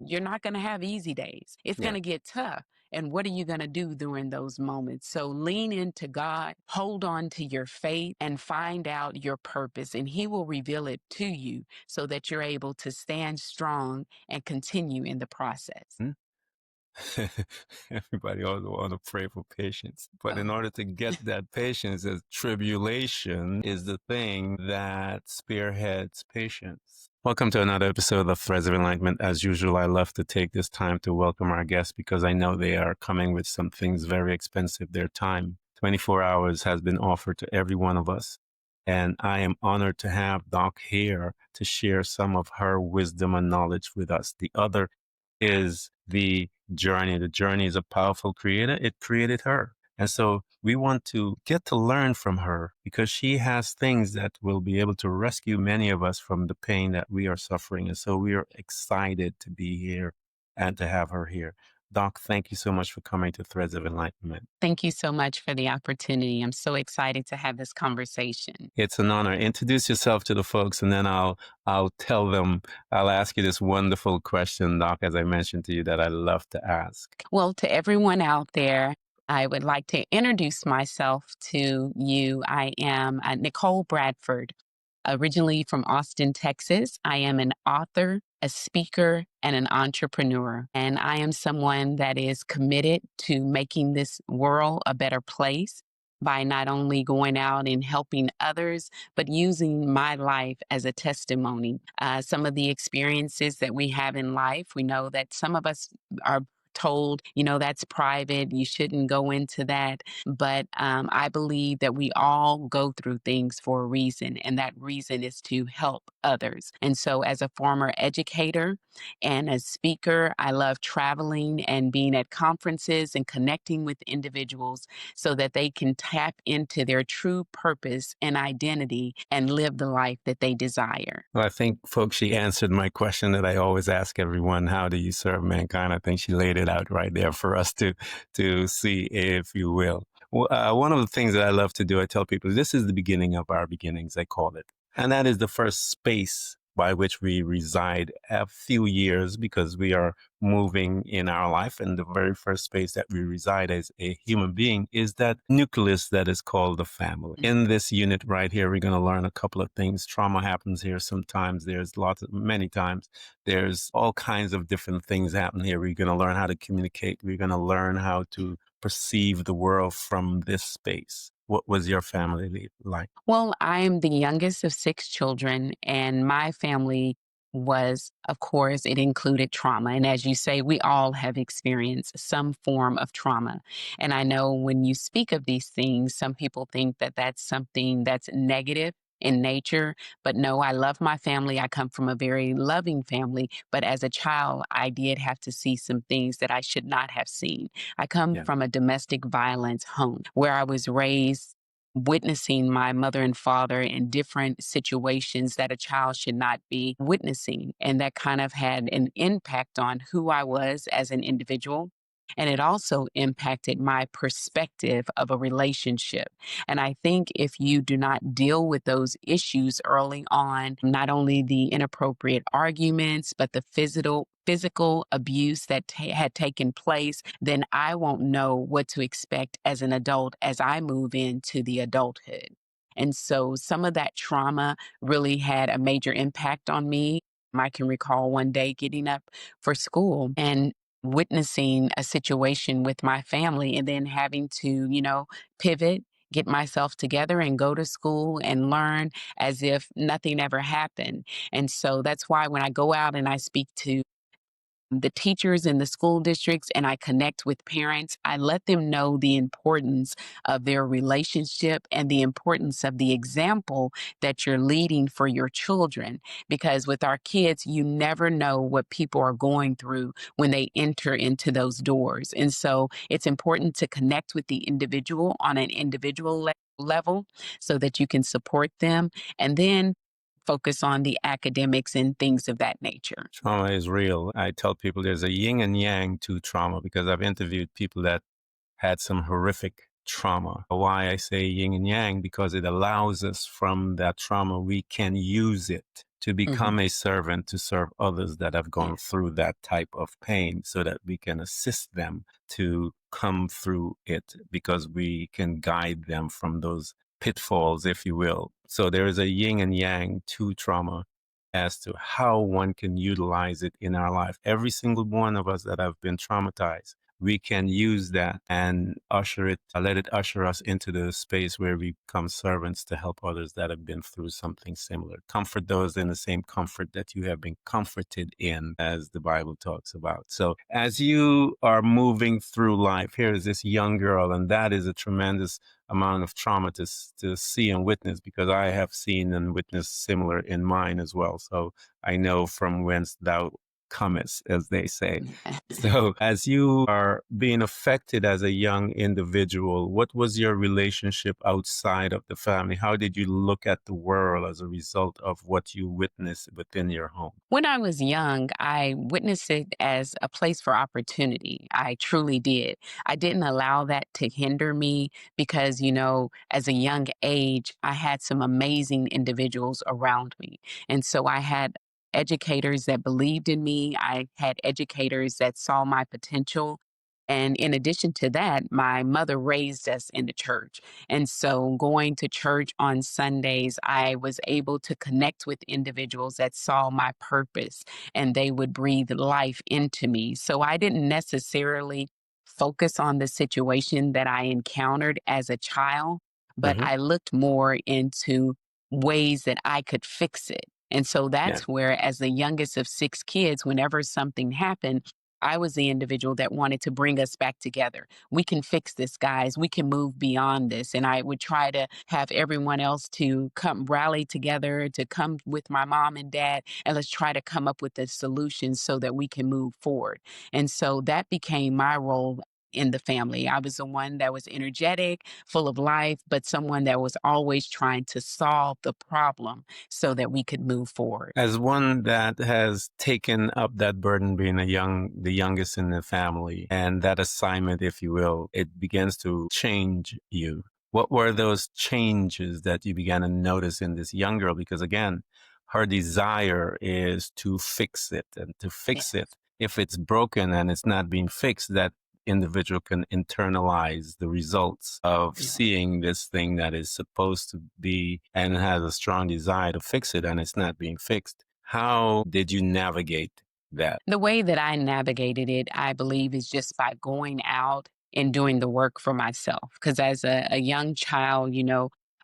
You're not going to have easy days. It's going Yeah. to get tough. And what are you going to do during those moments? So lean into God, hold on to your faith, and find out your purpose. And He will reveal it to you so that you're able to stand strong and continue in the process. Hmm? Everybody also want to pray for patience. But in Oh. order to get that patience, tribulation is the thing that spearheads patience. Welcome to another episode of Threads of Enlightenment. As usual, I love to take this time to welcome our guests because I know they are coming with some things very expensive. Their time, 24 hours, has been offered to every one of us. And I am honored to have Doc here to share some of her wisdom and knowledge with us. The other is the journey. The journey is a powerful creator. It created her. And so we want to get to learn from her because she has things that will be able to rescue many of us from the pain that we are suffering. And so we are excited to be here and to have her here. Doc, thank you so much for coming to Threads of Enlightenment. Thank you so much for the opportunity. I'm so excited to have this conversation. It's an honor. Introduce yourself to the folks, and then I'll tell them. I'll ask you this wonderful question, Doc, as I mentioned to you, that I love to ask. Well, to everyone out there, I would like to introduce myself to you. I am Nicole Bradford, originally from Austin, Texas. I am an author, a speaker, and an entrepreneur. And I am someone that is committed to making this world a better place by not only going out and helping others, but using my life as a testimony. Some of the experiences that we have in life, we know that some of us are told, that's private. You shouldn't go into that. But I believe that we all go through things for a reason, and that reason is to help others. And so, as a former educator and a speaker, I love traveling and being at conferences and connecting with individuals so that they can tap into their true purpose and identity and live the life that they desire. Well, I think, folks, she answered my question that I always ask everyone: how do you serve mankind? I think she laid it out right there for us to see, if you will. One of the things that I love to do, I tell people, this is the beginning of our beginnings, I call it. And that is the first space by which we reside a few years because we are moving in our life. And the very first space that we reside as a human being is that nucleus that is called the family. In this unit right here, we're going to learn a couple of things. Trauma happens here sometimes. There's many times. There's all kinds of different things happen here. We're going to learn how to communicate. We're going to learn how to perceive the world from this space. What was your family like? Well, I am the youngest of 6 children, and my family was, of course, it included trauma. And as you say, we all have experienced some form of trauma. And I know when you speak of these things, some people think that that's something that's negative in nature. But no, I love my family. I come from a very loving family. But as a child, I did have to see some things that I should not have seen. I come Yeah. from a domestic violence home where I was raised witnessing my mother and father in different situations that a child should not be witnessing. And that kind of had an impact on who I was as an individual. And it also impacted my perspective of a relationship. And I think if you do not deal with those issues early on, not only the inappropriate arguments, but the physical abuse that had taken place, then I won't know what to expect as an adult as I move into the adulthood. And so some of that trauma really had a major impact on me. I can recall one day getting up for school and witnessing a situation with my family and then having to, pivot, get myself together and go to school and learn as if nothing ever happened. And so that's why when I go out and I speak to the teachers in the school districts and I connect with parents, I let them know the importance of their relationship and the importance of the example that you're leading for your children. Because with our kids, you never know what people are going through when they enter into those doors. And so it's important to connect with the individual on an individual level so that you can support them. And then focus on the academics and things of that nature. Trauma is real. I tell people there's a yin and yang to trauma because I've interviewed people that had some horrific trauma. Why I say yin and yang? Because it allows us from that trauma, we can use it to Mhm. become a servant to serve others that have Yeah. gone through that type of pain so that we can assist them to come through it because we can guide them from those pitfalls, if you will. So there is a yin and yang to trauma as to how one can utilize it in our life. Every single one of us that have been traumatized, we can use that and let it usher us into the space where we become servants to help others that have been through something similar. Comfort those in the same comfort that you have been comforted in, as the Bible talks about. So as you are moving through life, here is this young girl, and that is a tremendous amount of trauma to see and witness, because I have seen and witnessed similar in mine as well. So I know from whence thou comest, as they say. So, as you are being affected as a young individual, what was your relationship outside of the family? How did you look at the world as a result of what you witnessed within your home? When I was young, I witnessed it as a place for opportunity. I truly did. I didn't allow that to hinder me because, as a young age, I had some amazing individuals around me. And so I had educators that believed in me. I had educators that saw my potential. And in addition to that, my mother raised us in the church. And so going to church on Sundays, I was able to connect with individuals that saw my purpose and they would breathe life into me. So I didn't necessarily focus on the situation that I encountered as a child, but Hmm. I looked more into ways that I could fix it. And so Yeah. that's where, as the youngest of six kids, whenever something happened, I was the individual that wanted to bring us back together. We can fix this, guys. We can move beyond this. And I would try to have everyone else to come rally together, to come with my mom and dad, and let's try to come up with a solution so that we can move forward. And so that became my role in the family. I was the one that was energetic, full of life, but someone that was always trying to solve the problem so that we could move forward. As one that has taken up that burden, being the youngest in the family, and that assignment, if you will, it begins to change you. What were those changes that you began to notice in this young girl? Because again, her desire is to fix it, and to fix it. Yes. If it's broken and it's not being fixed, that individual can internalize the results of Yeah. seeing this thing that is supposed to be and has a strong desire to fix it, and it's not being fixed. How did you navigate that? The way that I navigated it, I believe, is just by going out and doing the work for myself. Because as a young child,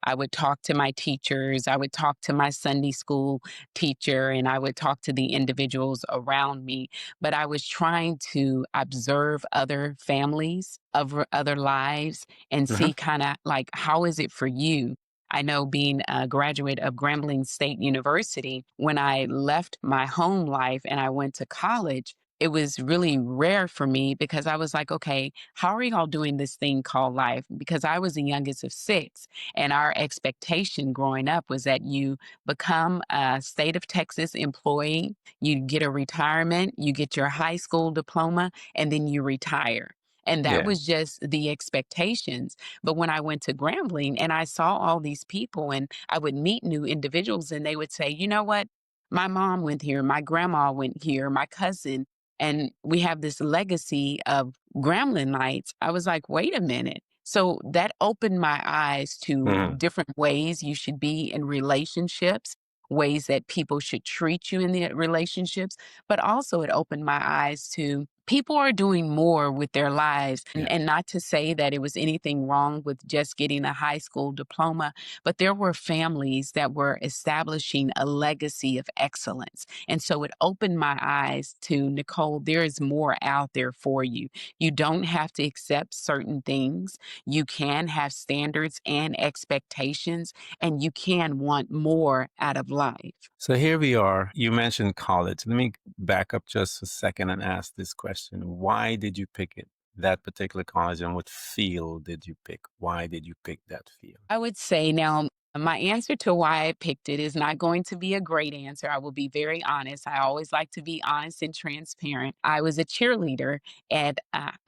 I would talk to my teachers, I would talk to my Sunday school teacher, and I would talk to the individuals around me. But I was trying to observe other families, of other lives, and Uh-huh. see kind of like, how is it for you? I know, being a graduate of Grambling State University, when I left my home life and I went to college, it was really rare for me because I was like, okay, how are y'all doing this thing called life? Because I was the youngest of six. And our expectation growing up was that you become a state of Texas employee, you get a retirement, you get your high school diploma, and then you retire. And that Yeah. was just the expectations. But when I went to Grambling and I saw all these people and I would meet new individuals and they would say, you know what? My mom went here, my grandma went here, my cousin, and we have this legacy of Grambling nights. I was like, wait a minute. So that opened my eyes to Mhm. different ways you should be in relationships, ways that people should treat you in the relationships. But also, it opened my eyes to people are doing more with their lives. Yeah. And not to say that it was anything wrong with just getting a high school diploma, but there were families that were establishing a legacy of excellence. And so it opened my eyes to, Nicole, there is more out there for you. You don't have to accept certain things. You can have standards and expectations, and you can want more out of life. So here we are. You mentioned college. Let me back up just a second and ask this question. Why did you pick it, that particular college, and what field did you pick? Why did you pick that field? I would say now, my answer to why I picked it is not going to be a great answer. I will be very honest. I always like to be honest and transparent. I was a cheerleader at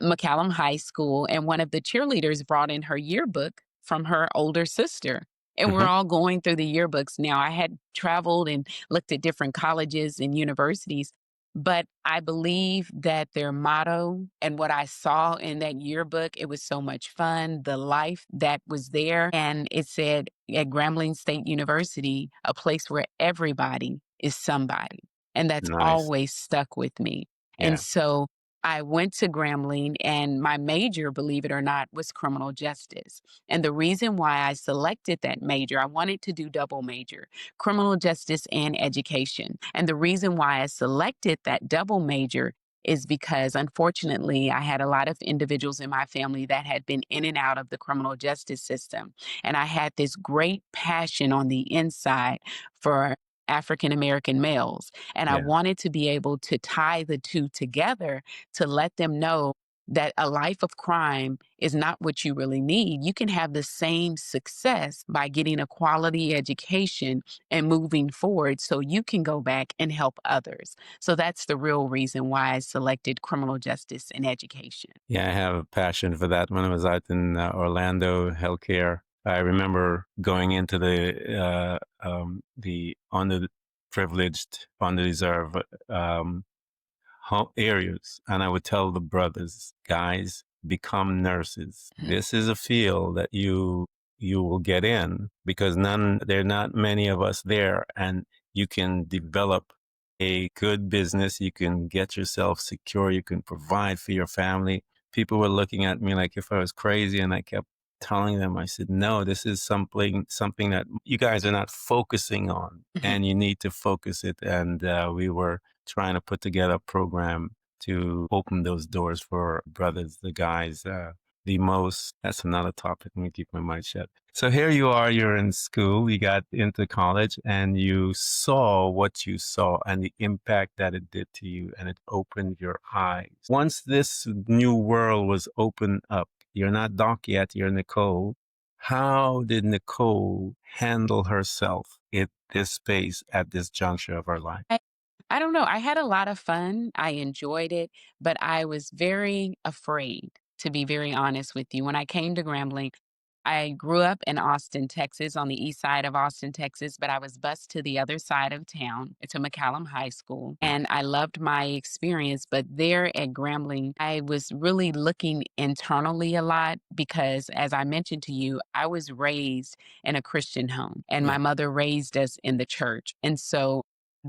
McCallum High School, and one of the cheerleaders brought in her yearbook from her older sister. and we're Mhm. all going through the yearbooks now. I had traveled and looked at different colleges and universities, but I believe that their motto and what I saw in that yearbook, it was so much fun, the life that was there. And it said at Grambling State University, a place where everybody is somebody. And that's Nice. always stuck with me. And Yeah. so I went to Grambling, and my major, believe it or not, was criminal justice. And the reason why I selected that major, I wanted to do double major, criminal justice and education. And the reason why I selected that double major is because unfortunately I had a lot of individuals in my family that had been in and out of the criminal justice system. And I had this great passion on the inside for African American males. And I Yeah. wanted to be able to tie the two together to let them know that a life of crime is not what you really need. You can have the same success by getting a quality education and moving forward so you can go back and help others. So that's the real reason why I selected criminal justice and education. Yeah, I have a passion for that. When I was out in Orlando, healthcare, I remember going into the underprivileged, underdeserved areas, and I would tell the brothers, guys, become nurses. Mhm. This is a field that you will get in because there are not many of us there, and you can develop a good business. You can get yourself secure. You can provide for your family. People were looking at me like if I was crazy, and I kept telling them, I said, no, this is something that you guys are not focusing on, Mhm. and you need to focus it. And we were trying to put together a program to open those doors for brothers, the guys, the most. That's another topic. Let me keep my mouth shut. So here you are, you're in school, you got into college, and you saw what you saw and the impact that it did to you, and it opened your eyes. Once this new world was opened up, you're not Doc yet, you're Nicole. How did Nicole handle herself in this space at this juncture of her life? I I don't know. I had a lot of fun. I enjoyed it, but I was very afraid, to be very honest with you. When I came to Grambling, I grew up in Austin, Texas, on the east side of Austin, Texas, but I was bused to the other side of town to McCallum High School. And I loved my experience. But there at Grambling, I was really looking internally a lot because, as I mentioned to you, I was raised in a Christian home and Yeah. my mother raised us in the church. And so,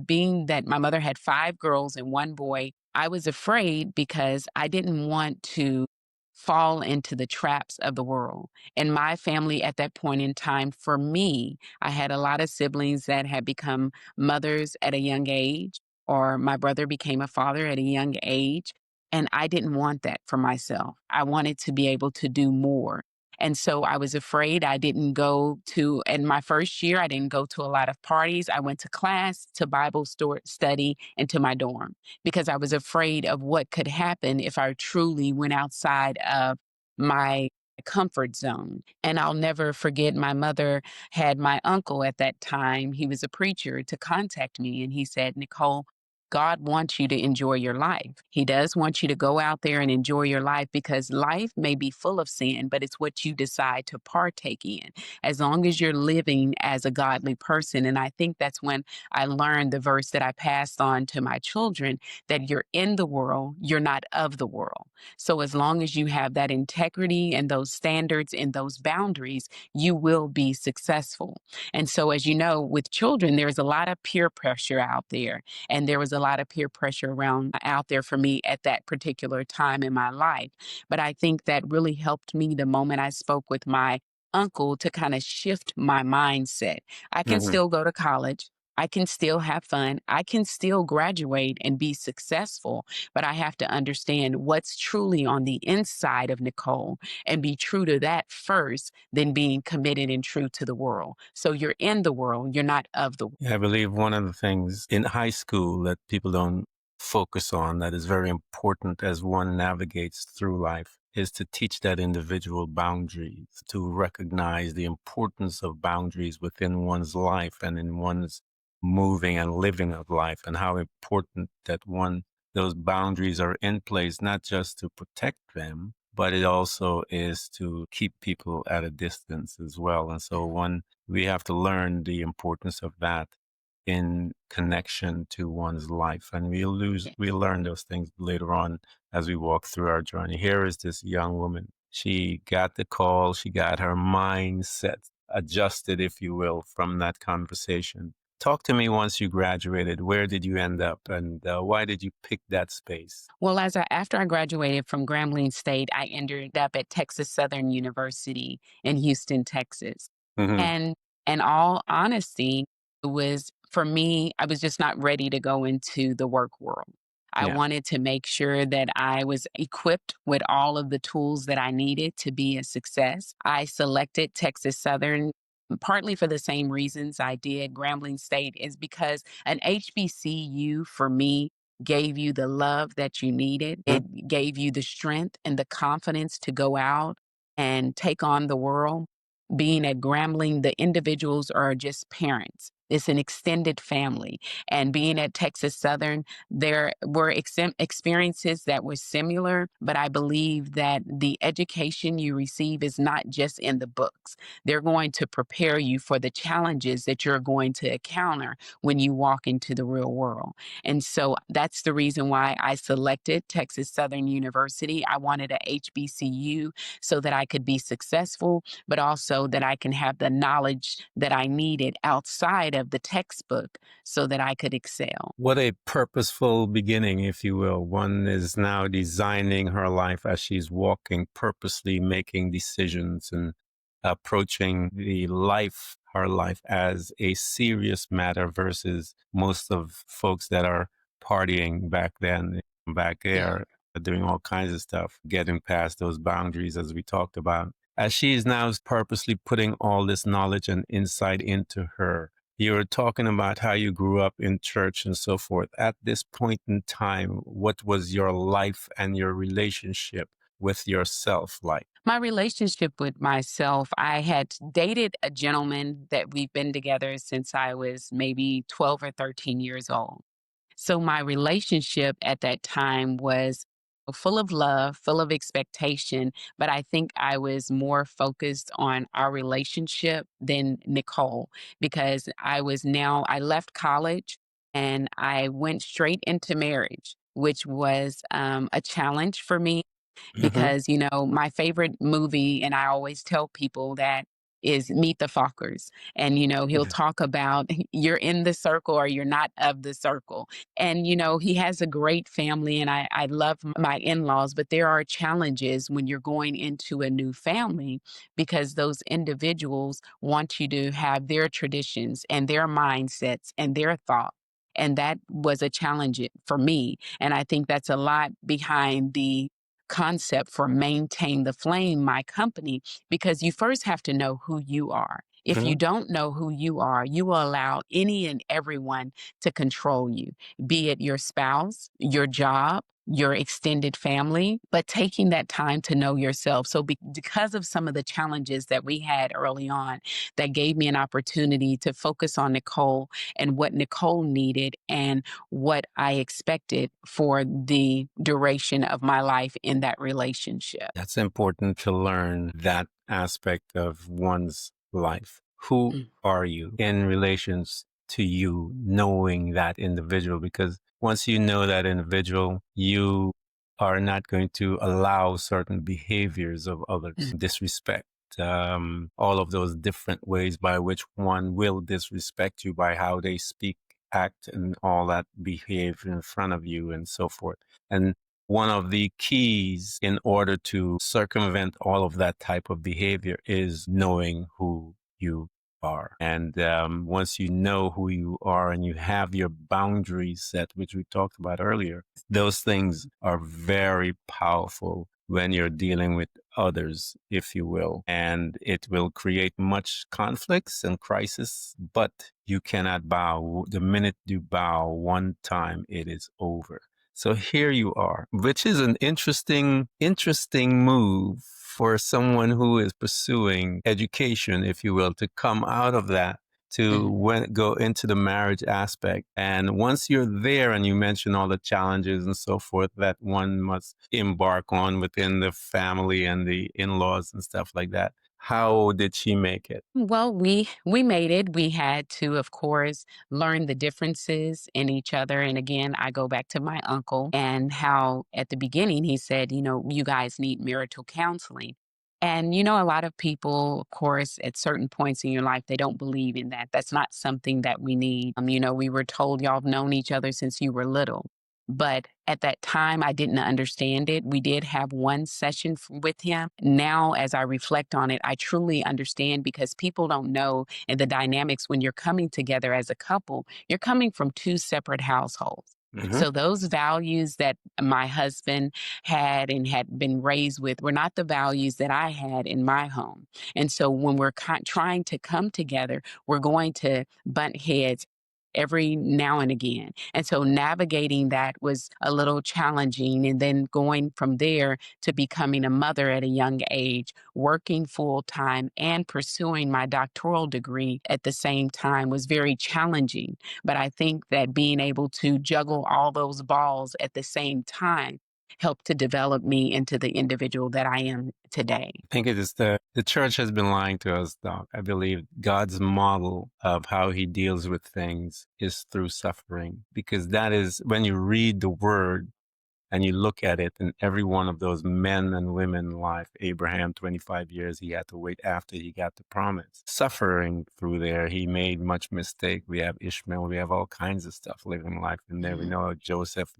being that my mother had 5 girls and 1 boy, I was afraid because I didn't want to fall into the traps of the world. And my family at that point in time, for me, I had a lot of siblings that had become mothers at a young age, or my brother became a father at a young age. And I didn't want that for myself. I wanted to be able to do more. And so I was afraid. I didn't go to, in my first year, I didn't go to a lot of parties. I went to class, to Bible study, and to my dorm because I was afraid of what could happen if I truly went outside of my comfort zone. And I'll never forget, my mother had my uncle at that time, he was a preacher, to contact me. And he said, Nicole, God wants you to enjoy your life. He does want you to go out there and enjoy your life because life may be full of sin, but it's what you decide to partake in as long as you're living as a godly person. And I think that's when I learned the verse that I passed on to my children, that you're in the world, you're not of the world. So as long as you have that integrity and those standards and those boundaries, you will be successful. And so, as you know, with children, there's a lot of peer pressure out there. And there was a lot of peer pressure around out there for me at that particular time in my life. But I think that really helped me the moment I spoke with my uncle to kind of shift my mindset. I can Mhm. still go to college. I can still have fun. I can still graduate and be successful, but I have to understand what's truly on the inside of Nicole and be true to that first, than being committed and true to the world. So you're in the world, you're not of the world. Yeah, I believe one of the things in high school that people don't focus on that is very important as one navigates through life is to teach that individual boundaries, to recognize the importance of boundaries within one's life and in one's moving and living of life, and how important that those boundaries are in place, not just to protect them, but it also is to keep people at a distance as well. And so one we have to learn the importance of that in connection to one's life. And we learn those things later on as we walk through our journey. Here is this young woman. She got the call. She got her mindset adjusted, if you will, from that conversation. Talk to me once you graduated. Where did you end up, and why did you pick that space? Well, after I graduated from Grambling State, I ended up at Texas Southern University in Houston, Texas. Hmm. And in all honesty, it was for me, I was just not ready to go into the work world. I Yeah. wanted to make sure that I was equipped with all of the tools that I needed to be a success. I selected Texas Southern partly for the same reasons I did Grambling State, is because an HBCU for me gave you the love that you needed. It gave you the strength and the confidence to go out and take on the world. Being at Grambling, the individuals are just parents. It's an extended family. And being at Texas Southern, there were experiences that were similar, but I believe that the education you receive is not just in the books. They're going to prepare you for the challenges that you're going to encounter when you walk into the real world. And so that's the reason why I selected Texas Southern University. I wanted a HBCU so that I could be successful, but also that I can have the knowledge that I needed outside of the textbook so that I could excel. What a purposeful beginning, if you will. One is now designing her life as she's walking, purposely making decisions and approaching her life as a serious matter versus most of folks that are partying back Yeah, there, doing all kinds of stuff, getting past those boundaries as we talked about. As she is now purposely putting all this knowledge and insight into her, you were talking about how you grew up in church and so forth. At this point in time, what was your life and your relationship with yourself like? my relationship with myself, I had dated a gentleman that we've been together since I was maybe 12 or 13 years old. So my relationship at that time was full of love, full of expectation, but I think I was more focused on our relationship than Nicole because I left college and I went straight into marriage, which was a challenge for me Hmm. because, my favorite movie, and I always tell people that is Meet the Fockers. And, he'll talk about you're in the circle or you're not of the circle. And, he has a great family and I love my in laws, but there are challenges when you're going into a new family because those individuals want you to have their traditions and their mindsets and their thoughts. And that was a challenge for me. And I think that's a lot behind the concept for Maintain the Flame, my company, because you first have to know who you are. If you Hmm. don't know who you are, you will allow any and everyone to control you, be it your spouse, your job, your extended family, but taking that time to know yourself. So, because of some of the challenges that we had early on, that gave me an opportunity to focus on Nicole and what Nicole needed and what I expected for the duration of my life in that relationship. That's important to learn that aspect of one's life. Who Mm. are you in relations to you knowing that individual? Because once you know that individual, you are not going to allow certain behaviors of others, Mm. disrespect, all of those different ways by which one will disrespect you by how they speak, act, and all that behave in front of you and so forth. And one of the keys in order to circumvent all of that type of behavior is knowing who you are. And once you know who you are and you have your boundaries set, which we talked about earlier, those things are very powerful when you're dealing with others, if you will. And it will create much conflicts and crisis, but you cannot bow. The minute you bow one time, it is over. So here you are, which is an interesting move for someone who is pursuing education, if you will, to come out of that to Mm. go into the marriage aspect. And once you're there and you mention all the challenges and so forth that one must embark on within the family and the in-laws and stuff like that, How did she make it? Well, we made it. We had to, of course, learn the differences in each other. And again, I go back to my uncle and how at the beginning he said, you guys need marital counseling. And a lot of people, of course, at certain points in your life, they don't believe in that. That's not something that we need. We were told y'all have known each other since you were little. But at that time, I didn't understand it. We did have one session with him. Now, as I reflect on it, I truly understand because people don't know and the dynamics when you're coming together as a couple, you're coming from two separate households. Mhm. So those values that my husband had and had been raised with were not the values that I had in my home. And so when we're trying to come together, we're going to butt heads every now and again. And so navigating that was a little challenging. And then going from there to becoming a mother at a young age, working full time and pursuing my doctoral degree at the same time was very challenging. But I think that being able to juggle all those balls at the same time helped to develop me into the individual that I am today. I think it is the church has been lying to us, Doc. I believe God's model of how he deals with things is through suffering, because that is when you read the word and you look at it in every one of those men and women in life. Abraham, 25 years, he had to wait after he got the promise. Suffering through there, he made much mistake. We have Ishmael, we have all kinds of stuff living life in there. We Mhm. know Joseph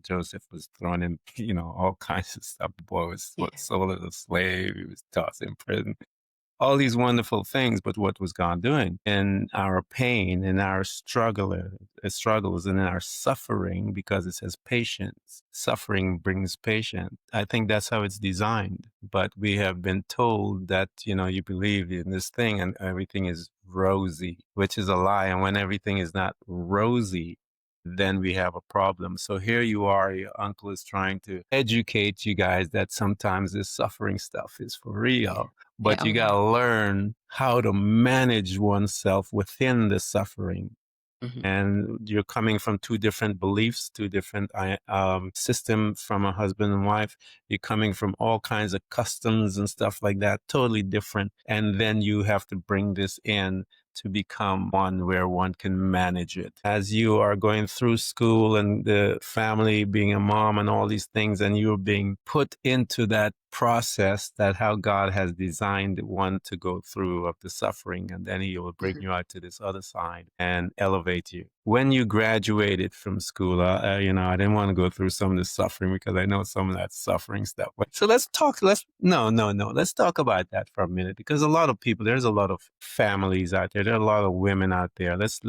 was thrown in, all kinds of stuff. The boy was Yeah. sold as a slave. He was tossed in prison, all these wonderful things, but what was God doing in our pain, in our struggles, and in our suffering? Because it says patience. Suffering brings patience. I think that's how it's designed. But we have been told that you believe in this thing and everything is rosy, which is a lie. And when everything is not rosy, then we have a problem. So here you are, your uncle is trying to educate you guys that sometimes this suffering stuff is for Yeah. real, Yeah. but Oh, you got yeah. to learn how to manage oneself within the suffering. Mhm. And you're coming from two different beliefs, two different systems from a husband and wife. You're coming from all kinds of customs and stuff like that, totally different. And then you have to bring this in to become one where one can manage it. As you are going through school and the family, being a mom and all these things, and you're being put into that process, that how God has designed one to go through of the suffering, and then he will bring Mhm. you out to this other side and elevate you. When you graduated from school, I didn't want to go through some of the suffering because I know some of that suffering stuff. So let's talk about that for a minute, because a lot of people, there's a lot of families out there. There are a lot of women out there. Let's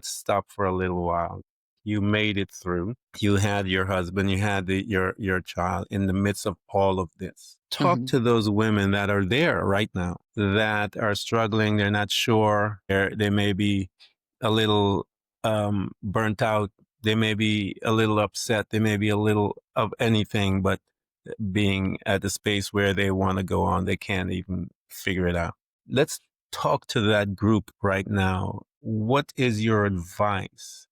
stop for a little while. You made it through. You had your husband, you had your child in the midst of all of this. Talk Mhm. to those women that are there right now that are struggling. They're not sure. They may be a little burnt out. They may be a little upset. They may be a little of anything, but being at the space where they want to go on, they can't even figure it out. Let's talk to that group right now. What is your advice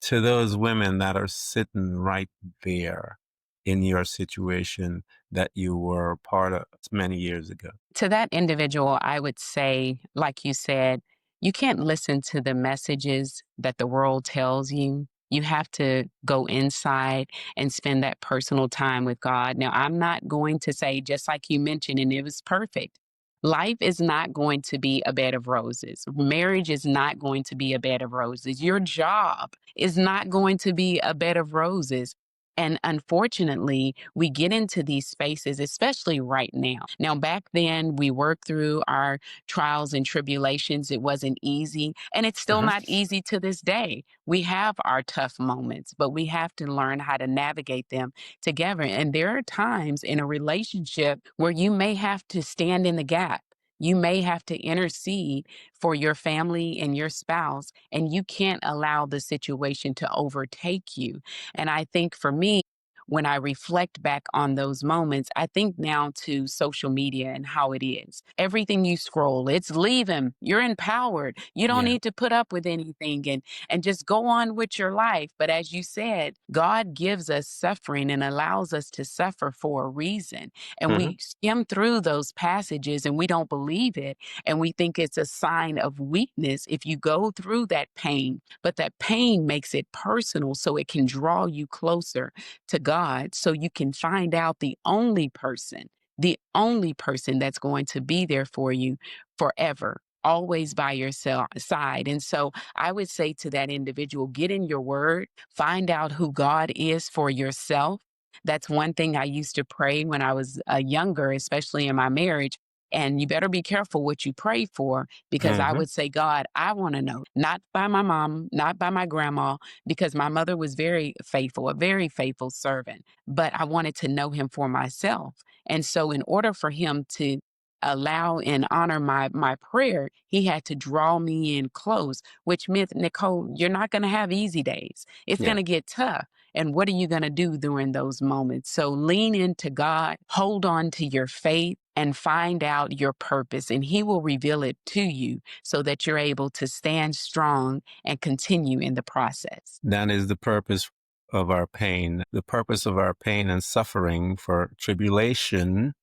to those women that are sitting right there in your situation that you were part of many years ago? To that individual, I would say, like you said, you can't listen to the messages that the world tells you. You have to go inside and spend that personal time with God. Now, I'm not going to say, just like you mentioned, and it was perfect. Life is not going to be a bed of roses. Marriage is not going to be a bed of roses. Your job is not going to be a bed of roses. And unfortunately, we get into these spaces, especially right now. Now, back then, we worked through our trials and tribulations. It wasn't easy, and it's still Mhm. not easy to this day. We have our tough moments, but we have to learn how to navigate them together. And there are times in a relationship where you may have to stand in the gap. You may have to intercede for your family and your spouse, and you can't allow the situation to overtake you. And I think for me, when I reflect back on those moments, I think now to social media and how it is. Everything you scroll, it's leave him. You're empowered. You don't Yeah. need to put up with anything and just go on with your life. But as you said, God gives us suffering and allows us to suffer for a reason. And Hmm. we skim through those passages and we don't believe it. And we think it's a sign of weakness if you go through that pain. But that pain makes it personal so it can draw you closer to God so you can find out the only person that's going to be there for you forever, always by your side. And so I would say to that individual, get in your word, find out who God is for yourself. That's one thing I used to pray when I was younger, especially in my marriage. And you better be careful what you pray for because I Hmm. would say, God, I want to know, not by my mom, not by my grandma, because my mother was very faithful, a very faithful servant, but I wanted to know him for myself. And so, in order for him to allow and honor my prayer, he had to draw me in close, which meant, Nicole, you're not going to have easy days. It's going Yeah. to get tough. And what are you going to do during those moments? So lean into God, hold on to your faith, and find out your purpose. And He will reveal it to you so that you're able to stand strong and continue in the process. That is the purpose of our pain. The purpose of our pain and suffering for tribulation.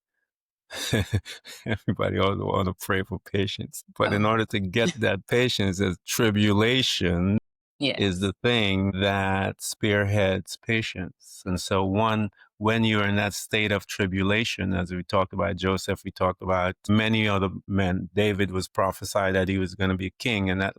Everybody always want to pray for patience. But in Oh, order to get that patience, as tribulation is yes. the thing that spearheads patience. And so when you're in that state of tribulation, as we talked about Joseph, we talked about many other men. David was prophesied that he was going to be a king. And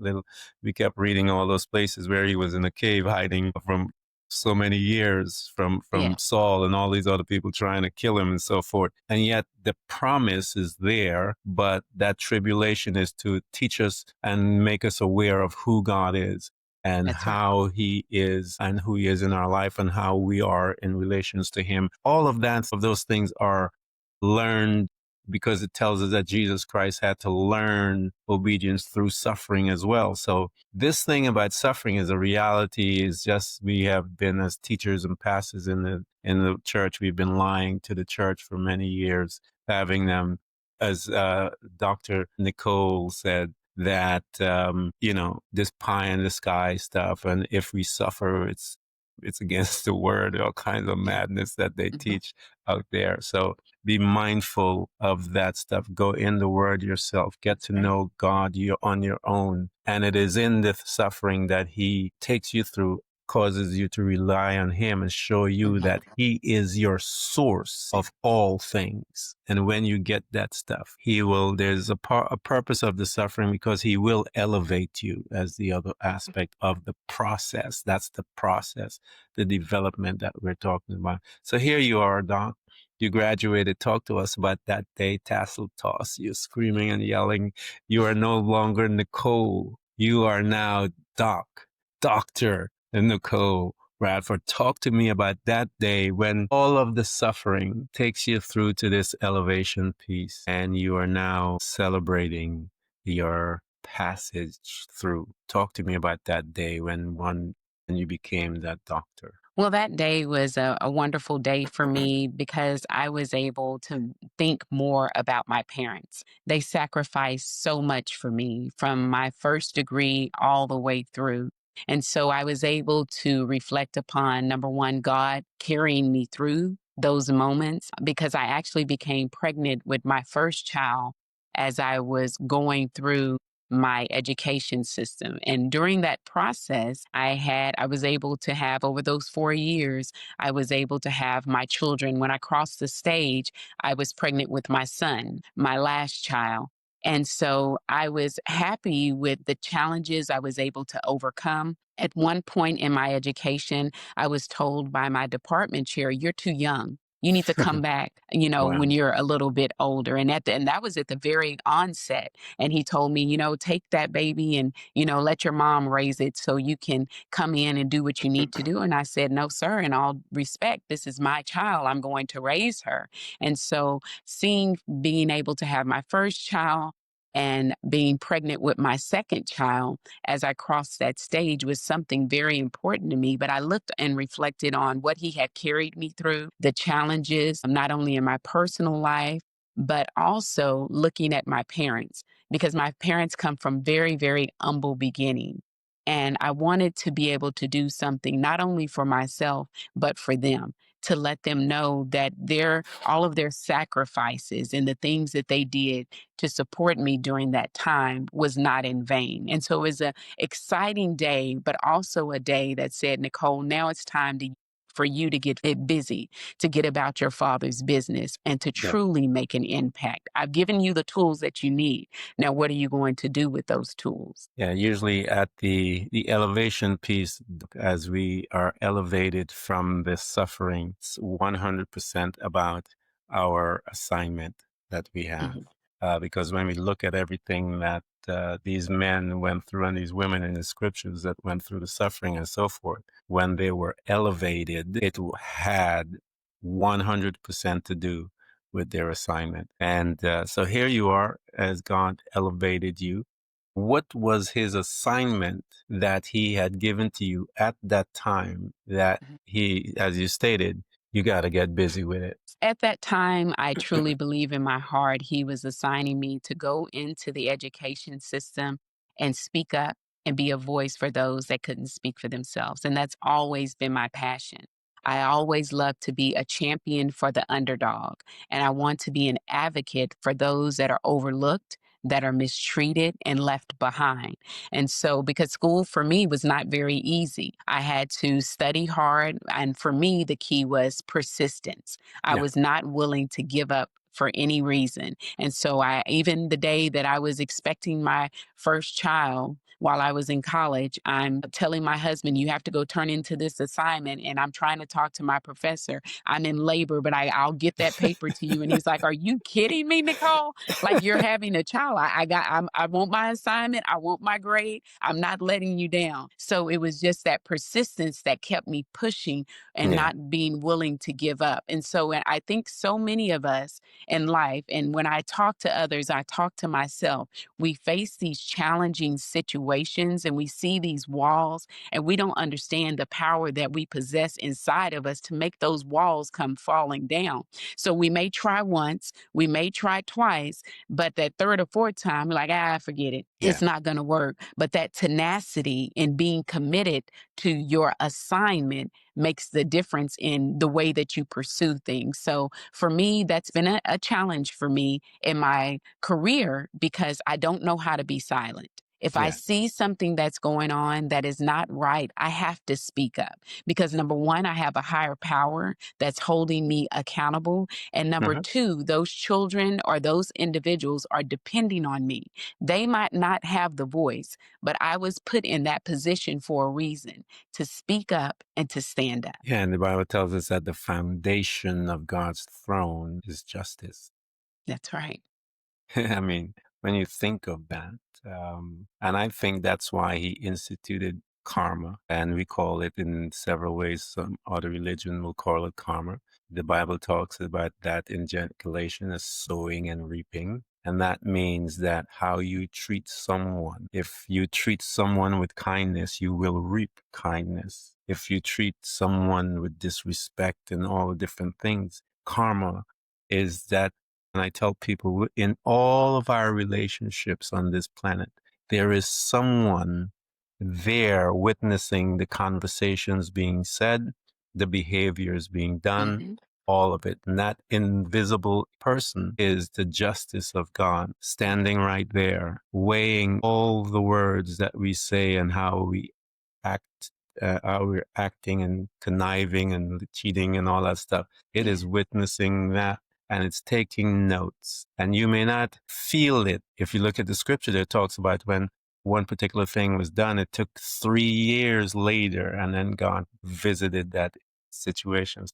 we kept reading all those places where he was in a cave hiding from so many years from Yeah. Saul and all these other people trying to kill him and so forth. And yet the promise is there, but that tribulation is to teach us and make us aware of who God is and That's right. how he is and who he is in our life and how we are in relations to him. All of those things are learned because it tells us that Jesus Christ had to learn obedience through suffering as well. So this thing about suffering is a reality. Is just we have been, as teachers and pastors in the church, we've been lying to the church for many years, having them, as Dr. Nicole said, that this pie in the sky stuff, and if we suffer, it's against the word, all kinds of Yeah. madness that they Mhm. teach out there. So be mindful of that stuff. Go in the word yourself. Get to Right. know God, you're on your own. And it is in the suffering that he takes you through, causes you to rely on him and show you Mhm. that he is your source of all things. And when you get that stuff, there's a purpose of the suffering because he will elevate you as the other aspect of the process. That's the process, the development that we're talking about. So here you are, Doc. You graduated. Talk to us about that day, tassel toss. You're screaming and yelling. You are no longer Nicole. You are now Dr. Nicole Bradford. Talk to me about that day when all of the suffering takes you through to this elevation piece and you are now celebrating your passage through. Talk to me about that day when you became that doctor. Well, that day was a wonderful day for me because I was able to think more about my parents. They sacrificed so much for me from my first degree all the way through. And so I was able to reflect upon number one, God carrying me through those moments because I actually became pregnant with my first child as I was going through my education system. And during that process, I was able to have over those 4 years, I was able to have my children. When I crossed the stage, I was pregnant with my son, my last child. And so I was happy with the challenges I was able to overcome. At one point in my education, I was told by my department chair, "You're too young. You need to come back, Wow. when you're a little bit older." And that was at the very onset. And he told me, take that baby and, let your mom raise it so you can come in and do what you need to do. And I said, no, sir, in all respect, this is my child. I'm going to raise her. And so being able to have my first child, And being pregnant with my second child, as I crossed that stage, was something very important to me. But I looked and reflected on what he had carried me through, the challenges, not only in my personal life, but also looking at my parents, because my parents come from very, very humble beginning. And I wanted to be able to do something not only for myself, but for them, to let them know that all of their sacrifices and the things that they did to support me during that time was not in vain. And so it was a exciting day, but also a day that said, Nicole, now it's time for you to get it busy, to get about your father's business and to Yeah. truly make an impact. I've given you the tools that you need. Now, what are you going to do with those tools? Yeah, usually at the elevation piece, as we are elevated from the suffering, it's 100% about our assignment that we have. Mhm. Because when we look at everything that these men went through and these women in the scriptures that went through the suffering and so forth, when they were elevated, it had 100% to do with their assignment. And so here you are as God elevated you. What was his assignment that he had given to you at that time that he, as you stated, you got to get busy with it? At that time, I truly believe in my heart he was assigning me to go into the education system and speak up and be a voice for those that couldn't speak for themselves. And that's always been my passion. I always love to be a champion for the underdog, and I want to be an advocate for those that are overlooked, that are mistreated, and left behind. And so, because school for me was not very easy, I had to study hard. And for me, the key was persistence. I Yeah. was not willing to give up for any reason. And so even the day that I was expecting my first child while I was in college, I'm telling my husband, you have to go turn into this assignment. And I'm trying to talk to my professor. I'm in labor, but I'll get that paper to you. And he's like, are you kidding me, Nicole? Like, you're having a child. I want my assignment. I want my grade. I'm not letting you down. So it was just that persistence that kept me pushing and Yeah. not being willing to give up. And so I think so many of us in life, and when I talk to others, I talk to myself, we face these challenging situations and we see these walls, and we don't understand the power that we possess inside of us to make those walls come falling down. So we may try once, we may try twice, but that third or fourth time, we're like, forget it. Yeah. It's not going to work. But that tenacity and being committed to your assignment makes the difference in the way that you pursue things. So for me, that's been a challenge for me in my career because I don't know how to be silent. If I Yeah. see something that's going on that is not right, I have to speak up because number one, I have a higher power that's holding me accountable. And number Mhm. two, those children or those individuals are depending on me. They might not have the voice, but I was put in that position for a reason to speak up and to stand up. Yeah. And the Bible tells us that the foundation of God's throne is justice. That's right. I mean, when you think of that, and I think that's why he instituted karma, and we call it in several ways. Some other religion will call it karma. The Bible talks about that in Galatians as sowing and reaping. And that means that how you treat someone, if you treat someone with kindness, you will reap kindness. If you treat someone with disrespect and all the different things, karma is that. And I tell people in all of our relationships on this planet, there is someone there witnessing the conversations being said, the behaviors being done, Mhm. all of it. And that invisible person is the justice of God standing right there, weighing all the words that we say and act, how we're acting and conniving and cheating and all that stuff. It Yeah. is witnessing that and it's taking notes. And you may not feel it. If you look at the scripture, there talks about when one particular thing was done, it took 3 years later, and then God visited that situation.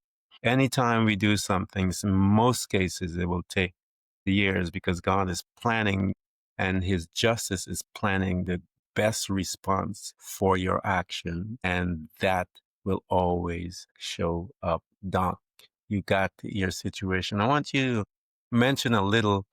Anytime we do something, in most cases, it will take years because God is planning and his justice is planning the best response for your action. And that will always show up. Doc, you got your situation. I want you to mention a little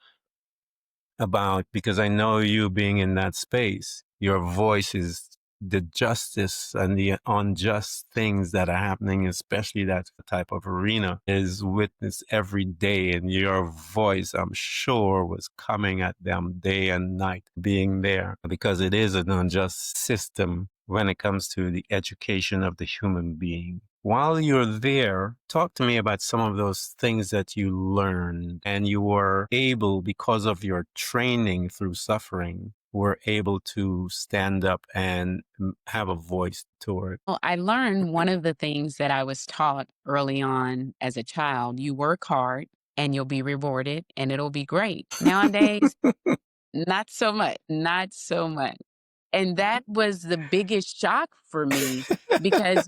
about, because I know you being in that space, your voice is the justice and the unjust things that are happening, especially that type of arena, is witnessed every day. And your voice, I'm sure, was coming at them day and night, being there, because it is an unjust system when it comes to the education of the human being. While you're there, talk to me about some of those things that you learned and you were able, because of your training through suffering, were able to stand up and have a voice toward. Well, I learned one of the things that I was taught early on as a child: you work hard and you'll be rewarded and it'll be great. Nowadays, not so much, not so much. And that was the biggest shock for me because,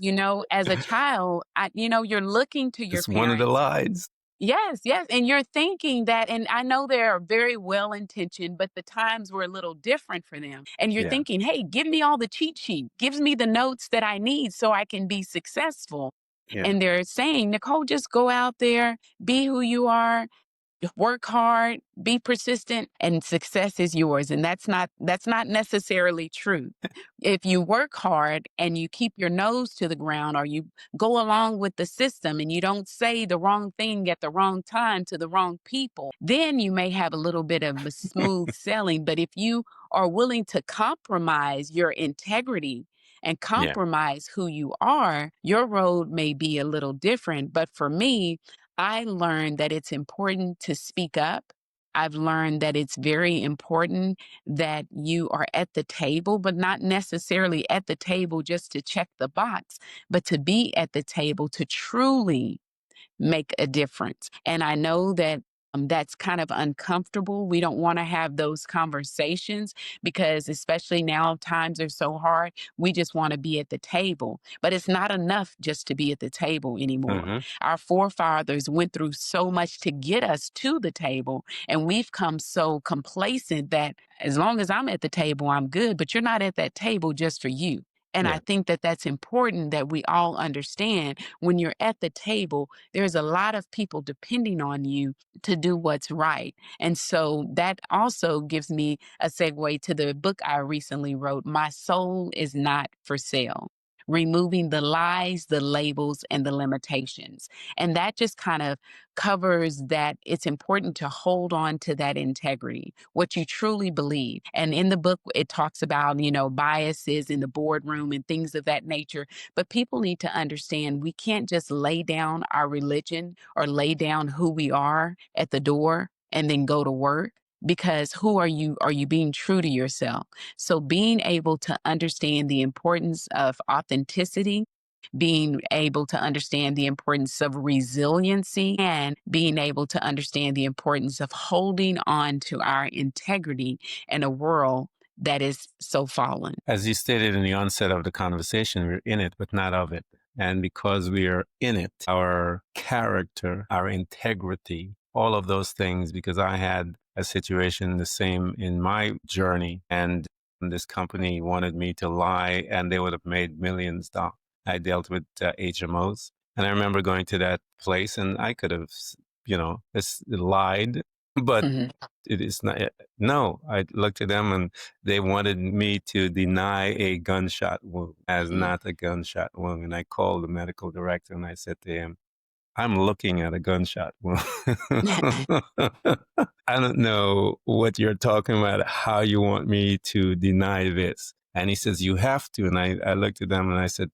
as a child, you're looking to your It's one of the parents. lies. Yes, yes, and you're thinking that, and I know they're very well-intentioned, but the times were a little different for them, and you're Yeah, thinking, "Hey, give me all the cheat sheet, gives me the notes that I need so I can be successful." yeah, And they're saying, "Nicole, just go out there, be who you are, work hard, be persistent, and success is yours." And that's not necessarily true. If you work hard and you keep your nose to the ground, or you go along with the system and you don't say the wrong thing at the wrong time to the wrong people, then you may have a little bit of a smooth sailing. But if you are willing to compromise your integrity and yeah. compromise who you are, your road may be a little different. But for me, I learned that it's important to speak up. I've learned that it's very important that you are at the table, but not necessarily at the table just to check the box, but to be at the table to truly make a difference. And I know that that's kind of uncomfortable. We don't want to have those conversations because, especially now, times are so hard. We just want to be at the table. But it's not enough just to be at the table anymore. Hmm. Our forefathers went through so much to get us to the table, and we've come so complacent that as long as I'm at the table, I'm good. But you're not at that table just for you. And I Yeah. think that that's important that we all understand. When you're at the table, there's a lot of people depending on you to do what's right. And so that also gives me a segue to the book I recently wrote, My Soul is Not for Sale. Removing the lies, the labels, and the limitations. And that just kind of covers that it's important to hold on to that integrity, what you truly believe. And in the book, it talks about, biases in the boardroom and things of that nature. But people need to understand we can't just lay down our religion or lay down who we are at the door and then go to work. Because who are you? Are you being true to yourself? So being able to understand the importance of authenticity, being able to understand the importance of resiliency, and being able to understand the importance of holding on to our integrity in a world that is so fallen. As you stated in the onset of the conversation, we're in it, but not of it. And because we are in it, our character, our integrity, all of those things, because I had a situation the same in my journey, and this company wanted me to lie, and they would have made millions. I dealt with HMOs. And I remember going to that place, and I could have, lied, but Mhm. it is not. No, I looked at them and they wanted me to deny a gunshot wound as Mm. not a gunshot wound. And I called the medical director and I said to him, I'm looking at a gunshot wound. I don't know what you're talking about, how you want me to deny this. And he says, you have to. And I looked at them and I said,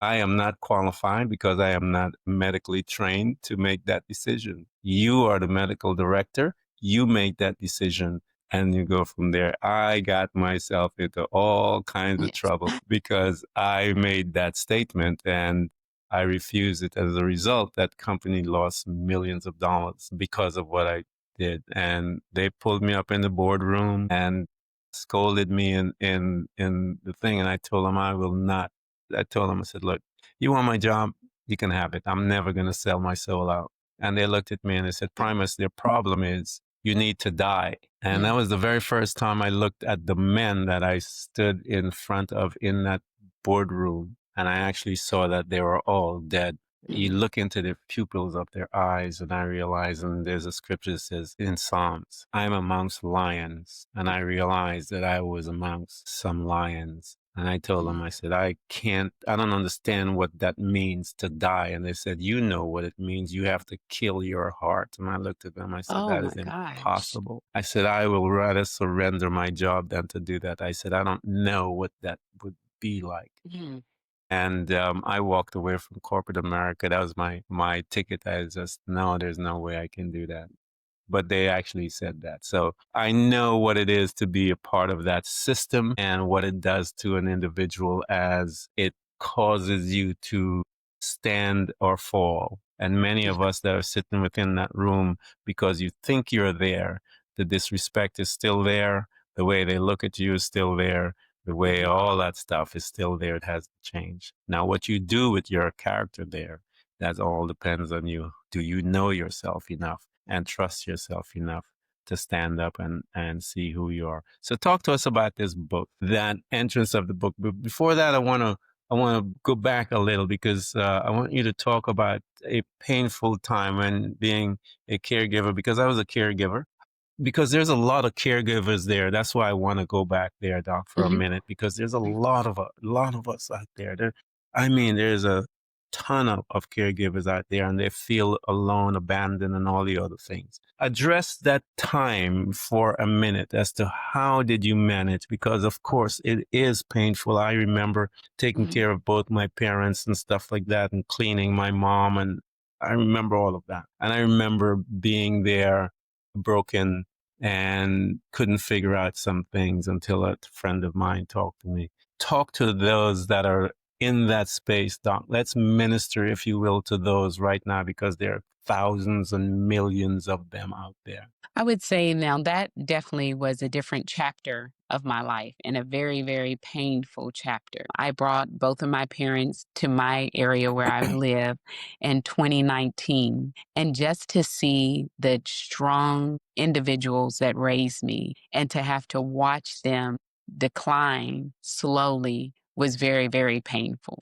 I am not qualified because I am not medically trained to make that decision. You are the medical director. You make that decision and you go from there. I got myself into all kinds of Yes. trouble because I made that statement and I refused it. As a result, that company lost millions of dollars because of what I did. And they pulled me up in the boardroom and scolded me in the thing. And I told them I will not. I told them, I said, look, you want my job? You can have it. I'm never going to sell my soul out. And they looked at me and they said, Primus, their problem is you need to die. And that Mm. was the very first time I looked at the men that I stood in front of in that boardroom. And I actually saw that they were all dead. You Mm. look into the pupils of their eyes, and I realize, and there's a scripture that says in Psalms, I'm amongst lions. And I realized that I was amongst some lions. And I told them, Mm. I said, I don't understand what that means to die. And they said, you know what it means. You have to kill your heart. And I looked at them, I said, Oh that my is gosh. impossible. I said, I will rather surrender my job than to do that. I said, I don't know what that would be like. Mm. And I walked away from corporate America. That was my ticket. I just, no, there's no way I can do that. But they actually said that. So I know what it is to be a part of that system and what it does to an individual as it causes you to stand or fall. And many Yeah. of us that are sitting within that room, because you think you're there, the disrespect is still there. The way they look at you is still there. The way Mhm. all that stuff is still there. It hasn't changed. Now, what you do with your character there, that all depends on you. Do you know yourself enough and trust yourself enough to stand up and see who you are? So talk to us about this book, that entrance of the book. But before that, I want to go back a little because I want you to talk about a painful time when being a caregiver, because I was a caregiver, because there's a lot of caregivers there. That's why I want to go back there, Doc, for a Mhm. minute, because there's a lot of us out there. I mean, there's a ton of caregivers out there, and they feel alone, abandoned, and all the other things. Address that time for a minute as to how did you manage, because of course it is painful. I remember taking Mhm. care of both my parents and stuff like that, and cleaning my mom, and I remember all of that. And I remember being there broken and couldn't figure out some things until a friend of mine talked to me. Talk to those that are in that space, Doc. Let's minister, if you will, to those right now, because there are thousands and millions of them out there. I would say now that definitely was a different chapter of my life and a very, very painful chapter. I brought both of my parents to my area where I live in 2019. And just to see the strong individuals that raised me and to have to watch them decline slowly was very, very painful.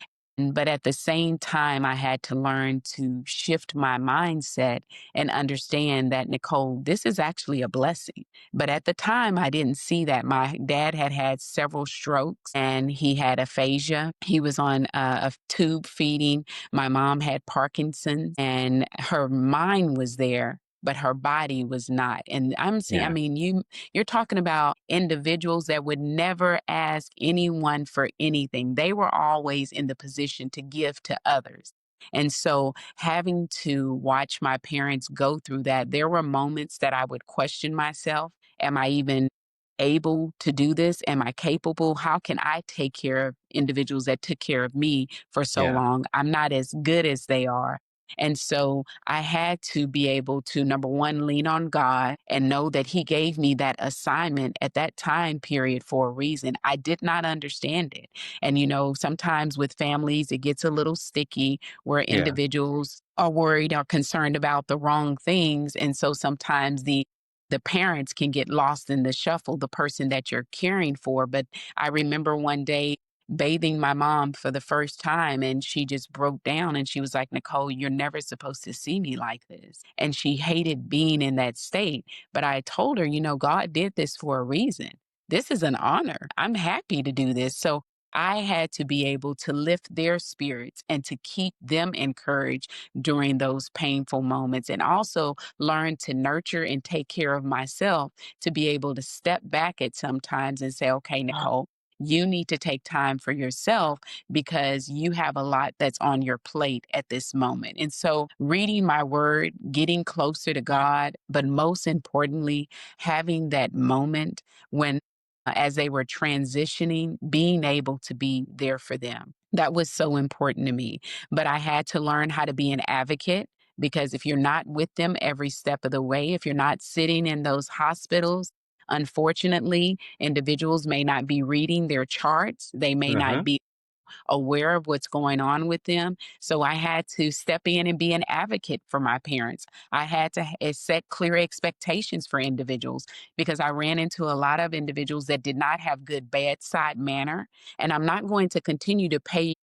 But at the same time, I had to learn to shift my mindset and understand that, Nicole, this is actually a blessing. But at the time, I didn't see that. My dad had had several strokes and he had aphasia. He was on a tube feeding. My mom had Parkinson's and her mind was there. But her body was not. And I'm seeing, I Yeah. mean, you're talking about individuals that would never ask anyone for anything. They were always in the position to give to others. And so having to watch my parents go through that, there were moments that I would question myself. Am I even able to do this? Am I capable? How can I take care of individuals that took care of me for so Yeah. long? I'm not as good as they are. And so I had to be able to, number one, lean on God and know that He gave me that assignment at that time period for a reason. I did not understand it. And, sometimes with families, it gets a little sticky where Yeah. individuals are worried or concerned about the wrong things. And so sometimes the parents can get lost in the shuffle, the person that you're caring for. But I remember one day bathing my mom for the first time and she just broke down and she was like, Nicole, you're never supposed to see me like this. And she hated being in that state. But I told her, God did this for a reason. This is an honor. I'm happy to do this. So I had to be able to lift their spirits and to keep them encouraged during those painful moments and also learn to nurture and take care of myself to be able to step back at sometimes and say, okay, Nicole, you need to take time for yourself because you have a lot that's on your plate at this moment. And so, reading my word, getting closer to God, but most importantly, having that moment when as they were transitioning, being able to be there for them. That was so important to me. But I had to learn how to be an advocate because if you're not with them every step of the way, if you're not sitting in those hospitals, unfortunately, individuals may not be reading their charts. They may Uh-huh. not be aware of what's going on with them. So I had to step in and be an advocate for my parents. I had to set clear expectations for individuals because I ran into a lot of individuals that did not have good bedside manner. And I'm not going to continue to pay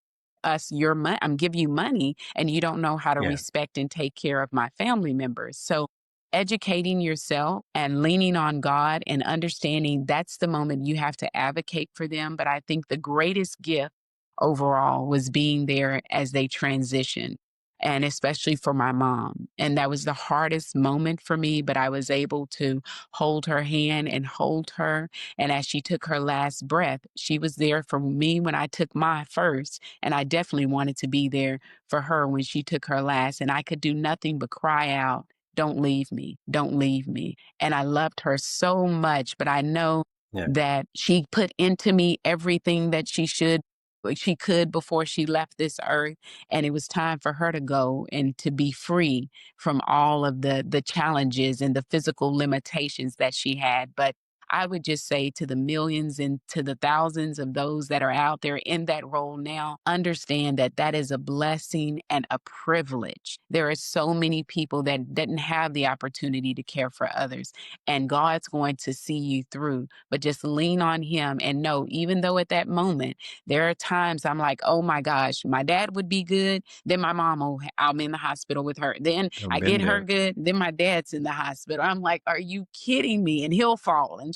us your money. I'm giving you money and you don't know how to Yeah. respect and take care of my family members. So educating yourself and leaning on God and understanding that's the moment you have to advocate for them. But I think the greatest gift overall was being there as they transition. And especially for my mom. And that was the hardest moment for me, but I was able to hold her hand and hold her. And as she took her last breath, she was there for me when I took my first. And I definitely wanted to be there for her when she took her last. And I could do nothing but cry out, "Don't leave me. Don't leave me." And I loved her so much, but I know Yeah. that she put into me everything that she could before she left this earth, and it was time for her to go and to be free from all of the challenges and the physical limitations that she had. But I would just say to the millions and to the thousands of those that are out there in that role now, understand that that is a blessing and a privilege. There are so many people that didn't have the opportunity to care for others, and God's going to see you through. But just lean on Him and know, even though at that moment, there are times I'm like, oh my gosh, my dad would be good. Then my mom, oh, I'm in the hospital with her. Then I've I been get her there. good. Then my dad's in the hospital. I'm like, are you kidding me? And he'll fall and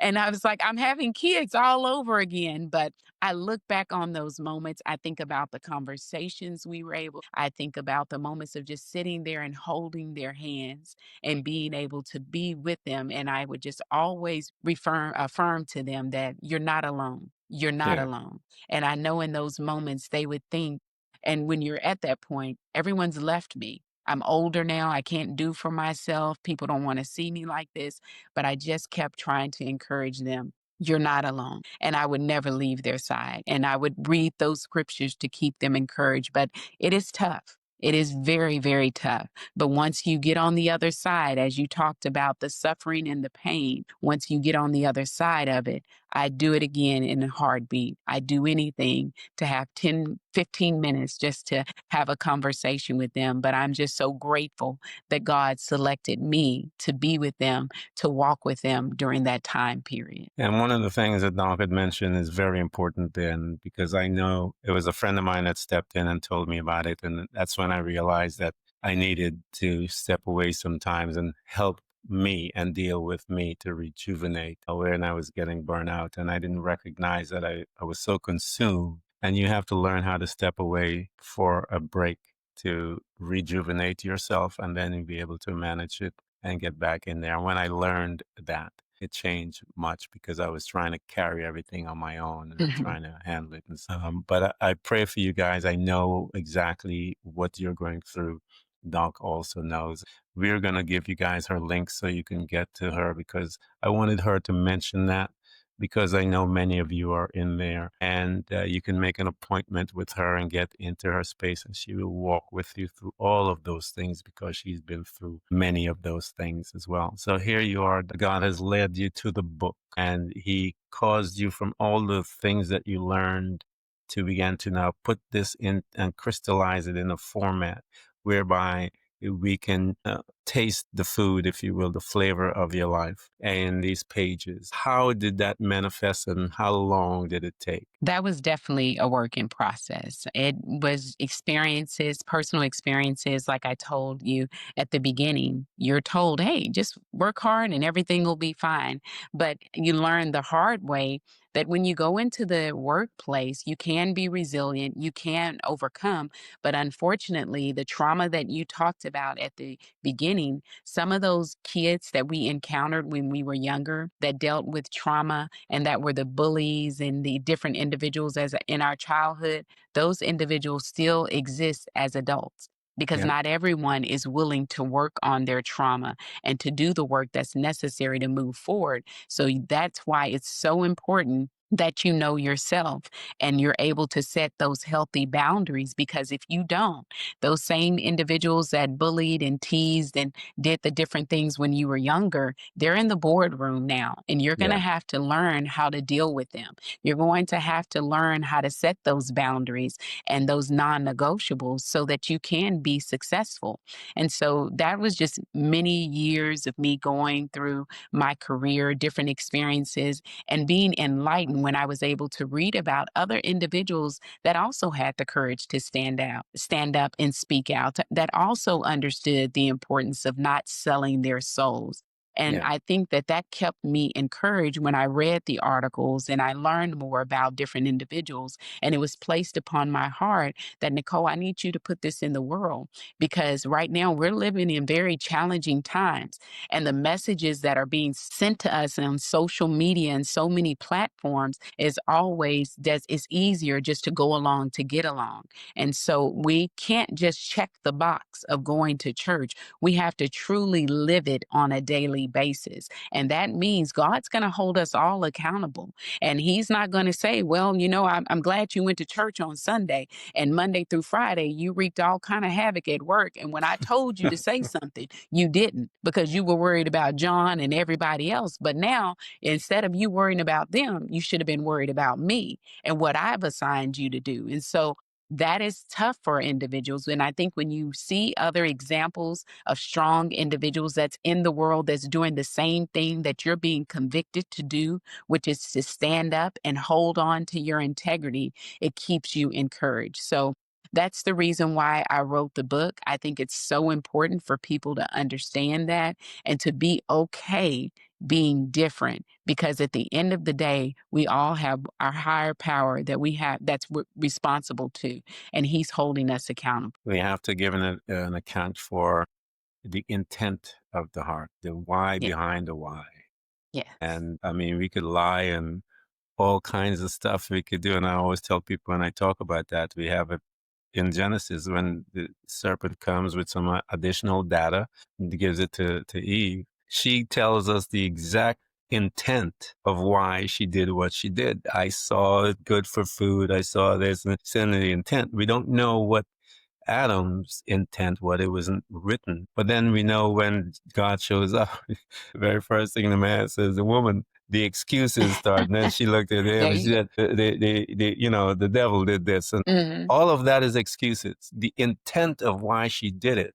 and I was like, I'm having kids all over again. But I look back on those moments. I think about the conversations we were able, I think about the moments of just sitting there and holding their hands and being able to be with them. And I would just always affirm to them that you're not alone. You're not Yeah. alone. And I know in those moments they would think, and when you're at that point, everyone's left me. I'm older now. I can't do for myself. People don't want to see me like this. But I just kept trying to encourage them. You're not alone. And I would never leave their side. And I would read those scriptures to keep them encouraged. But it is tough. It is very, very tough. But once you get on the other side, as you talked about the suffering and the pain, once you get on the other side of it, I do it again in a heartbeat. I do anything to have 10, 15 minutes just to have a conversation with them. But I'm just so grateful that God selected me to be with them, to walk with them during that time period. And one of the things that Doc had mentioned is very important then, because I know it was a friend of mine that stepped in and told me about it. And that's when I realized that I needed to step away sometimes and help me and deal with me to rejuvenate when I was getting burnt out. And I didn't recognize that I was so consumed. And you have to learn how to step away for a break to rejuvenate yourself, and then you'll be able to manage it and get back in there. And when I learned that, it changed much because I was trying to carry everything on my own and Mhm. trying to handle it. And so, but I pray for you guys. I know exactly what you're going through. Doc also knows. We're going to give you guys her link so you can get to her, because I wanted her to mention that, because I know many of you are in there, and you can make an appointment with her and get into her space, and she will walk with you through all of those things because she's been through many of those things as well. So here you are. God has led you to the book, and He caused you from all the things that you learned to begin to now put this in and crystallize it in a format whereby we can taste the food, if you will, the flavor of your life in these pages. How did that manifest and how long did it take? That was definitely a work in process. It was experiences, personal experiences, like I told you at the beginning. You're told, hey, just work hard and everything will be fine. But you learn the hard way that when you go into the workplace, you can be resilient, you can overcome. But unfortunately, the trauma that you talked about at the beginning, some of those kids that we encountered when we were younger that dealt with trauma and that were the bullies and the different individuals as in our childhood, those individuals still exist as adults because Yeah. not everyone is willing to work on their trauma and to do the work that's necessary to move forward. So that's why it's so important that you know yourself and you're able to set those healthy boundaries, because if you don't, those same individuals that bullied and teased and did the different things when you were younger, they're in the boardroom now, and you're going to Yeah. have to learn how to deal with them. You're going to have to learn how to set those boundaries and those non negotiables so that you can be successful. And so that was just many years of me going through my career, different experiences, and being enlightened when I was able to read about other individuals that also had the courage to stand up and speak out, that also understood the importance of not selling their souls. And Yeah. I think that that kept me encouraged when I read the articles and I learned more about different individuals. And it was placed upon my heart that, Nicole, I need you to put this in the world, because right now we're living in very challenging times. And the messages that are being sent to us on social media and so many platforms is always that it's easier just to go along to get along. And so we can't just check the box of going to church. We have to truly live it on a daily basis. And that means God's going to hold us all accountable. And He's not going to say, well, I'm glad you went to church on Sunday and Monday through Friday, you wreaked all kind of havoc at work. And when I told you to say something, you didn't, because you were worried about John and everybody else. But now, instead of you worrying about them, you should have been worried about me and what I've assigned you to do. And so that is tough for individuals. And I think when you see other examples of strong individuals that's in the world that's doing the same thing that you're being convicted to do, which is to stand up and hold on to your integrity, it keeps you encouraged. So that's the reason why I wrote the book. I think it's so important for people to understand that and to be okay being different, because at the end of the day, we all have our higher power that we have that's responsible to, and He's holding us accountable. We have to give an account for the intent of the heart, the why Yeah. behind the why. Yes. And I mean, we could lie and all kinds of stuff we could do. And I always tell people when I talk about that, we have it in Genesis when the serpent comes with some additional data and gives it to Eve. She tells us the exact intent of why she did what she did. I saw it good for food. I saw this, and it's in the intent. We don't know what Adam's intent, what it wasn't written. But then we know when God shows up, the very first thing the man says, the woman, the excuses start. And then she looked at him There and you she go. said, the devil did this. And Hmm. all of that is excuses. The intent of why she did it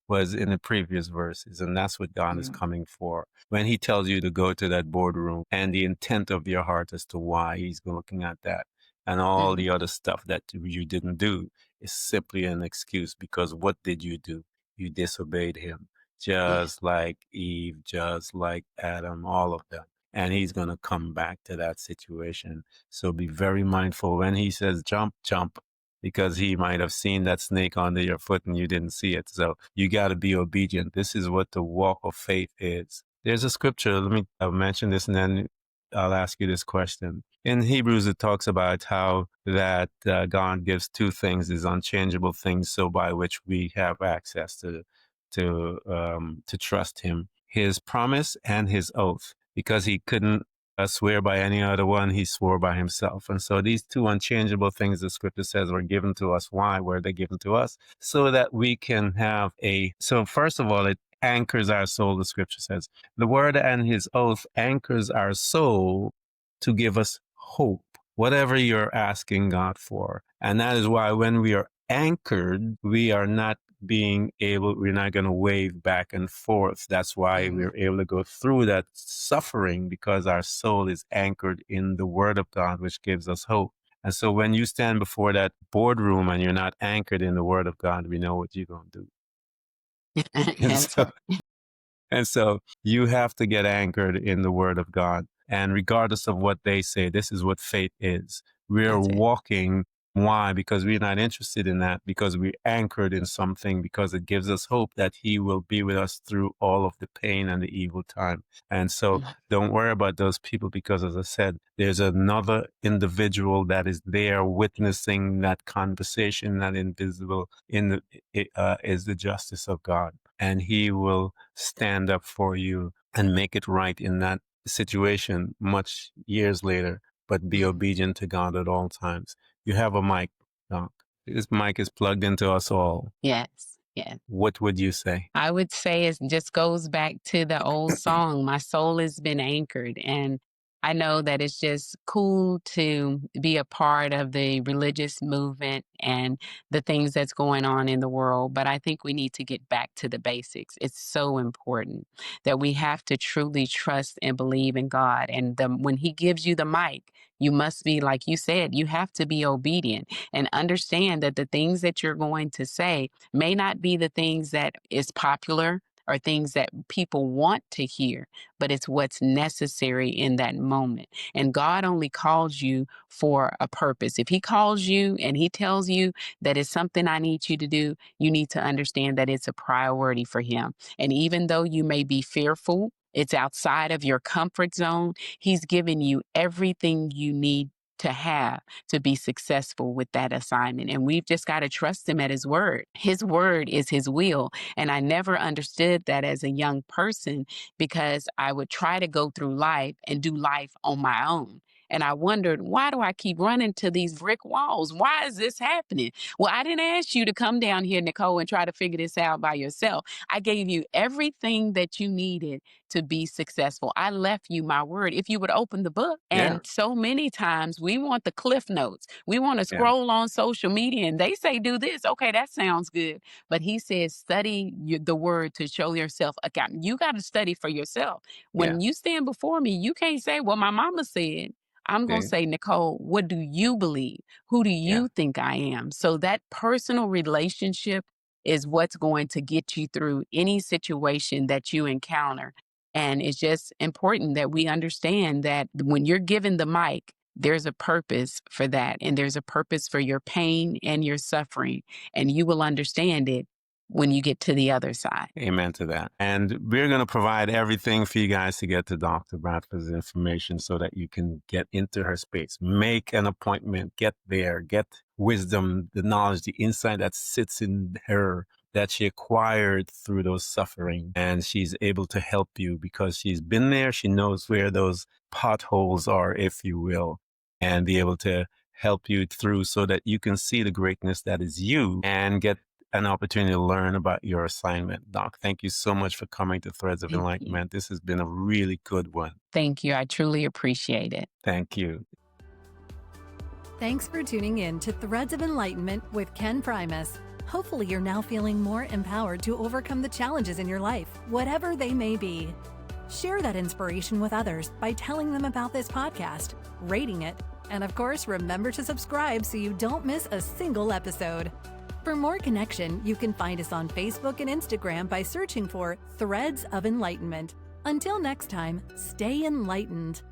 was in the previous verses. And that's what God is Hmm. coming for. When He tells you to go to that boardroom and the intent of your heart as to why He's looking at that and all Hmm. the other stuff that you didn't do is simply an excuse, because what did you do? You disobeyed Him, Yeah. just like Eve, just like Adam, all of them. And He's going to come back to that situation. So be very mindful when He says jump, jump, because He might have seen that snake under your foot and you didn't see it. So you got to be obedient. This is what the walk of faith is. There's a scripture. Let me mention this and then I'll ask you this question. In Hebrews, it talks about how that God gives two things, these unchangeable things, so by which we have access to trust Him: His promise and His oath. Because He couldn't swear by any other one, He swore by Himself. And so these two unchangeable things, the Scripture says, were given to us. Why were they given to us? So that we can have So first of all, it anchors our soul. The Scripture says the Word and His oath anchors our soul to give us hope, whatever you're asking God for. And that is why when we are anchored, we are not we're not going to wave back and forth. That's why Hmm. we're able to go through that suffering, because our soul is anchored in the Word of God, which gives us hope. And so when you stand before that boardroom and you're not anchored in the Word of God, we know what you're going to do. And That's so right. and so you have to get anchored in the Word of God. And regardless of what they say, this is what faith is. We're That's it. walking. Why? Because we're not interested in that, because we're anchored in something, because it gives us hope that He will be with us through all of the pain and the evil time. And so Mhm. don't worry about those people, because as I said, there's another individual that is there witnessing that conversation, that invisible is the justice of God. And He will stand up for you and make it right in that situation much years later, but be Mhm. obedient to God at all times. You have a mic, Doc. This mic is plugged into us all. Yes. Yes. What would you say? I would say it just goes back to the old song, "My soul has been anchored." And I know that it's just cool to be a part of the religious movement and the things that's going on in the world, but I think we need to get back to the basics. It's so important that we have to truly trust and believe in God. And when He gives you the mic, you must be, like you said, you have to be obedient and understand that the things that you're going to say may not be the things that is popular or things that people want to hear, but it's what's necessary in that moment. And God only calls you for a purpose. If He calls you and He tells you that it's something I need you to do, you need to understand that it's a priority for Him. And even though you may be fearful, it's outside of your comfort zone, He's given you everything you need to have to be successful with that assignment. And we've just got to trust Him at His word. His word is His will. And I never understood that as a young person because I would try to go through life and do life on my own. And I wondered, why do I keep running to these brick walls? Why is this happening? Well, I didn't ask you to come down here, Nicole, and try to figure this out by yourself. I gave you everything that you needed to be successful. I left you my word. If you would open the book, Yeah. and so many times we want the cliff notes. We want to Yeah. scroll on social media and they say, do this. Okay, that sounds good. But He says, study the word to show yourself account. You got to study for yourself. Yeah. When you stand before me, you can't say, well, my mama said. I'm going to Okay. say, Nicole, what do you believe? Who do Yeah. you think I am? So that personal relationship is what's going to get you through any situation that you encounter. And it's just important that we understand that when you're given the mic, there's a purpose for that. And there's a purpose for your pain and your suffering. And you will understand it when you get to the other side. Amen to that. And we're going to provide everything for you guys to get to Dr. Bradford's information so that you can get into her space. Make an appointment, get there, get wisdom, the knowledge, the insight that sits in her that she acquired through those suffering. And she's able to help you because she's been there. She knows where those potholes are, if you will, and be able to help you through so that you can see the greatness that is you and get an opportunity to learn about your assignment. Doc, thank you so much for coming to Threads of Thank you. Enlightenment. This has been a really good one. Thank you. I truly appreciate it. Thank you. Thanks for tuning in to Threads of Enlightenment with Ken Primus. Hopefully you're now feeling more empowered to overcome the challenges in your life, whatever they may be. Share that inspiration with others by telling them about this podcast, rating it, and of course, remember to subscribe so you don't miss a single episode. For more connection, you can find us on Facebook and Instagram by searching for Threads of Enlightenment. Until next time, stay enlightened.